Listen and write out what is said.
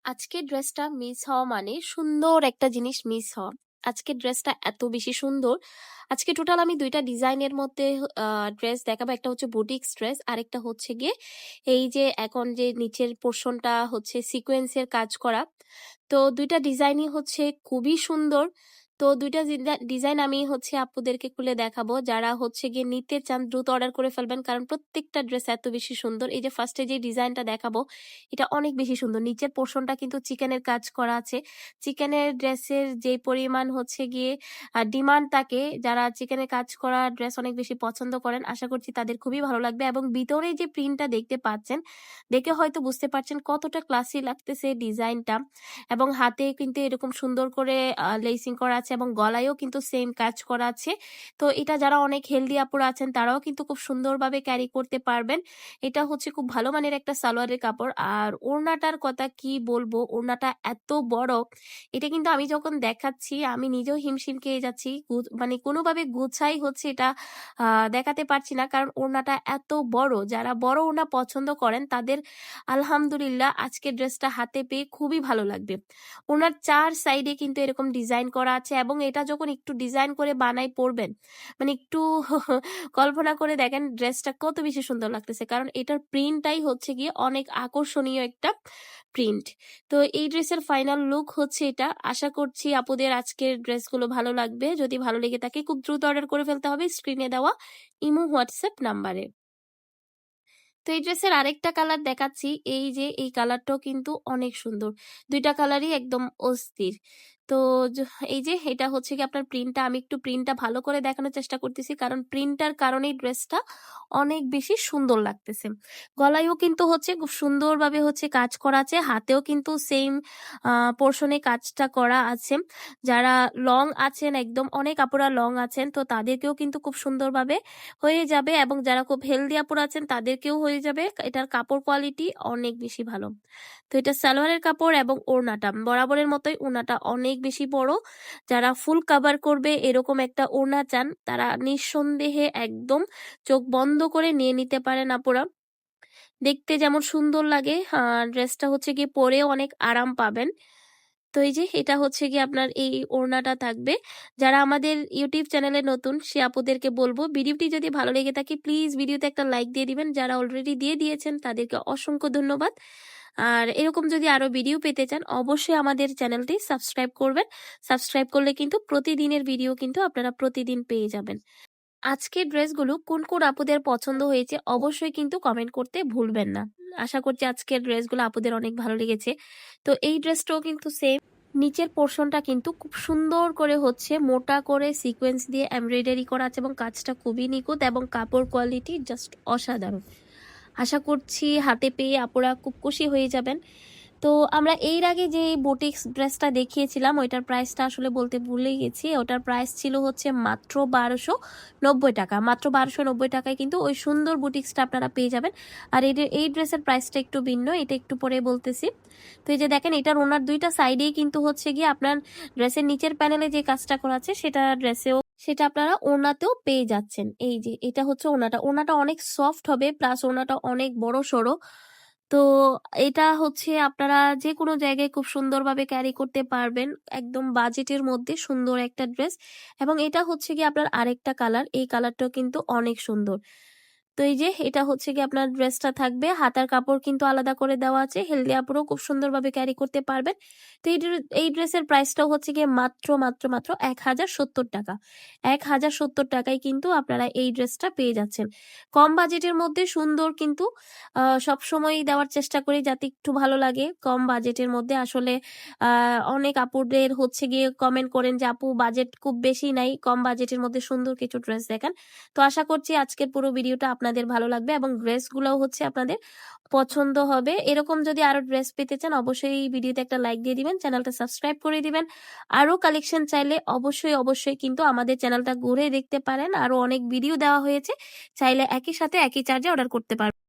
আজকের ড্রেসটা মিস হওয়া মানে সুন্দর একটা জিনিস মিস হওয়া। আজকের ড্রেসটা এত বেশি সুন্দর। আজকে টোটাল আমি ২ টা ডিজাইনের মধ্যে ড্রেস দেখাবো। একটা হচ্ছে বুটিক্স ড্রেস, আরেকটা হচ্ছে গিয়ে এই যে এখন যে নিচের পোরশনটা হচ্ছে সিকোয়েন্সের কাজ করা। তো ২ টা ডিজাইনই হচ্ছে খুবই সুন্দর। তো ২ টা ডিজাইন আমি হচ্ছে আপুদেরকে খুলে দেখাবো। যারা হচ্ছে গিয়ে নিতে চান দ্রুত অর্ডার করে ফেলবেন। কারণ প্রত্যেকটা ড্রেস এত বেশি সুন্দর। এই যে ফার্স্টে যে ডিজাইনটা দেখাবো এটা অনেক বেশি সুন্দর। নিচের পোরশনটা কিন্তু চিকেনের কাজ করা আছে। চিকেনের ড্রেসের যে পরিমাণ হচ্ছে গিয়ে ডিমান্ড থাকে, যারা চিকেনের কাজ করা ড্রেস অনেক বেশি পছন্দ করেন, আশা করছি তাদের খুবই ভালো লাগবে। এবং ভিতরে যে প্রিন্টটা দেখতে পাচ্ছেন, দেখে হয়তো বুঝতে পারছেন কতটা ক্লাসি লাগতেছে ডিজাইনটা। এবং হাতে কিন্তু এরকম সুন্দর করে লেসিং করা আছে এবং গলায়ও কিন্তু সেম কাজ করা আছে। তো এটা যারা অনেক হেলদি আপুরা আছেন তারাও কিন্তু খুব সুন্দরভাবে ক্যারি করতে পারবেন। এটা হচ্ছে খুব ভালো মানের একটা সালোয়ারের কাপড়। আর ওড়নাটার কথা কি বলবো, ওড়নাটা এত বড়, এটা কিন্তু আমি যখন দেখাচ্ছি আমি নিজেও হিমশিম খেয়ে যাচ্ছি। মানে কোনোভাবে গুছাই হচ্ছে এটা দেখাতে পারছি না, কারণ ওড়নাটা এত বড়। যারা বড় ওড়না পছন্দ করেন তাদের আলহামদুলিল্লাহ আজকের ড্রেসটা হাতে পেয়ে খুবই ভালো লাগবে। ওনার ৪ সাইডে কিন্তু এরকম ডিজাইন করা আছে এবং এটা যখন একটু ডিজাইন করে বানাই পরবেন, মানে একটু কল্পনা করে দেখেন ড্রেসটা কত বেশি সুন্দর লাগতেছে, কারণ এটার প্রিন্টটাই হচ্ছে গিয়ে অনেক আকর্ষণীয় একটা প্রিন্ট। তো এই ড্রেসের ফাইনাল লুক হচ্ছে এটা। আশা করছি আপুদের আজকের ড্রেসগুলো ভালো লাগবে। যদি ভালো লেগে থাকে খুব দ্রুত অর্ডার করে ফেলতে হবে স্ক্রিনে দেওয়া ইমো হোয়াটসঅ্যাপ নাম্বারে। তো এই ড্রেসের আরেকটা কালার দেখাচ্ছি। এই যে এই কালারটাও কিন্তু অনেক সুন্দর। ২ টা কালারই একদম অস্থির। তো এই যে এটা হচ্ছে গিয়ে আপনার প্রিন্টটা, আমি একটু প্রিন্টটা ভালো করে দেখানোর চেষ্টা করতেছি, কারণ প্রিন্টটার কারণেই ড্রেসটা অনেক বেশি সুন্দর লাগতেছে। গলায়ও কিন্তু হচ্ছে খুব সুন্দরভাবে হচ্ছে কাজ করা আছে। হাতেও কিন্তু সেম পোরশনে কাজটা করা আছে। যারা লং আছেন, একদম অনেক আপুরা লং আছেন, তো তাদেরকেও কিন্তু খুব সুন্দরভাবে হয়ে যাবে। এবং যারা খুব হেলদি আপুরা আছেন তাদেরকেও হয়ে যাবে। এটার কাপড় কোয়ালিটি অনেক বেশি ভালো। তো এটা সালোয়ারের কাপড় এবং ওড়নাটা বরাবরের মতোই, ওড়নাটা অনেক বেশি বড়। যারা ফুল কাভার করবে এরকম একটা ওড়না চান, তারা নিঃসন্দেহে একদম চোখ বন্ধ করে নিয়ে নিতে পারেন আপুরা। দেখতে যেমন সুন্দর লাগে, ড্রেসটা হচ্ছে গিয়ে পরেও অনেক আরাম পাবেন। তো এই যে এটা হচ্ছে গিয়ে আপনার এই ওড়নাটা থাকবে। যারা আমাদের ইউটিউব চ্যানেলে নতুন সে আপুদেরকে বলবো, ভিডিওটি যদি ভালো লেগে থাকে প্লিজ ভিডিওতে একটা লাইক দিয়ে দিবেন। যারা অলরেডি দিয়ে দিয়েছেন তাদেরকে অসংখ্য ধন্যবাদ। আর এরকম যদি আরো ভিডিও পেতে চান অবশ্যই আমাদের চ্যানেলটি সাবস্ক্রাইব করবেন। সাবস্ক্রাইব করলে কিন্তু প্রতিদিনের ভিডিও কিন্তু আপনারা প্রতিদিন পেয়ে যাবেন। আজকের ড্রেসগুলো কোন কোন আপুদের পছন্দ হয়েছে অবশ্যই কিন্তু কমেন্ট করতে ভুলবেন না। আশা করছি আজকের ড্রেসগুলো আপুদের অনেক ভালো লেগেছে। তো এই ড্রেসটাও কিন্তু সেম। নিচের পোর্শনটা কিন্তু খুব সুন্দর করে হচ্ছে মোটা করে সিকোয়েন্স দিয়ে এমব্রয়ডারি করা আছে এবং কাজটা খুবই নিখুঁত এবং কাপড় কোয়ালিটি জাস্ট অসাধারণ। আশা করছি হাতে পেয়ে আপুরা খুব খুশি হয়ে যাবেন। তো আমরা এর আগে যে বুটিক্স ড্রেসটা দেখিয়েছিলাম ওইটার প্রাইসটা আসলে বলতে ভুলে গেছি। ওটার প্রাইস ছিল হচ্ছে মাত্র ১২৯০ টাকা। মাত্র ১২৯০ টাকায় কিন্তু ওই সুন্দর বুটিক্সটা আপনারা পেয়ে যাবেন। আর এই ড্রেসের প্রাইসটা একটু ভিন্ন, এটা একটু পরে বলতেছি। তো এই যে দেখেন এটার ওনার ২ টা সাইডেই কিন্তু হচ্ছে গিয়ে আপনার ড্রেসের নিচের প্যানেলে যে কাজটা করা আছে সেটা আপনারা ওড়নাতেও পেয়ে যাচ্ছেন। এই যে এটা হচ্ছে ওড়নাটা। ওড়নাটা অনেক সফট হবে, প্লাস ওড়নাটা অনেক বড় সড়ো। তো এটা হচ্ছে আপনারা যেকোনো জায়গায় খুব সুন্দরভাবে ক্যারি করতে পারবেন। একদম বাজেটের মধ্যে সুন্দর একটা ড্রেস। এবং এটা হচ্ছে গিয়ে আপনার আরেকটা কালার। এই কালারটাও কিন্তু অনেক সুন্দর। তো এই যে এটা হচ্ছে গিয়ে আপনার ড্রেসটা থাকবে। হাতার কাপড় কিন্তু আলাদা করে দেওয়া আছে। হেলদি আপুরাও খুব সুন্দরভাবে ক্যারি করতে পারবেন। তো এই ড্রেসের প্রাইসটাও হচ্ছে গিয়ে মাত্র ১,০৭০ টাকা। ১,০৭০ টাকায় কিন্তু আপনারা এই ড্রেসটা পেয়ে যাচ্ছেন। কম বাজেটের মধ্যে সুন্দর, কিন্তু সবসময়ই দেওয়ার চেষ্টা করি যাতে একটু ভালো লাগে। কম বাজেটের মধ্যে আসলে অনেক আপুদের হচ্ছে গিয়ে কমেন্ট করেন যে আপু বাজেট খুব বেশি নাই, কম বাজেটের মধ্যে সুন্দর কিছু ড্রেস দেখান। তো আশা করছি আজকের পুরো ভিডিওটা আপনাদের ভালো লাগবে এবং ড্রেসগুলোও হচ্ছে আপনাদের পছন্দ হবে। এরকম যদি আরো ড্রেস পেতে চান অবশ্যই এই ভিডিওতে একটা লাইক দিয়ে দিবেন, চ্যানেলটা সাবস্ক্রাইব করে দিবেন। আরো কালেকশন চাইলে অবশ্যই কিন্তু আমাদের চ্যানেলটা ঘুরে দেখতে পারেন। আরো অনেক ভিডিও দেওয়া হয়েছে, চাইলে একই সাথে একই চার্জে অর্ডার করতে পারবেন।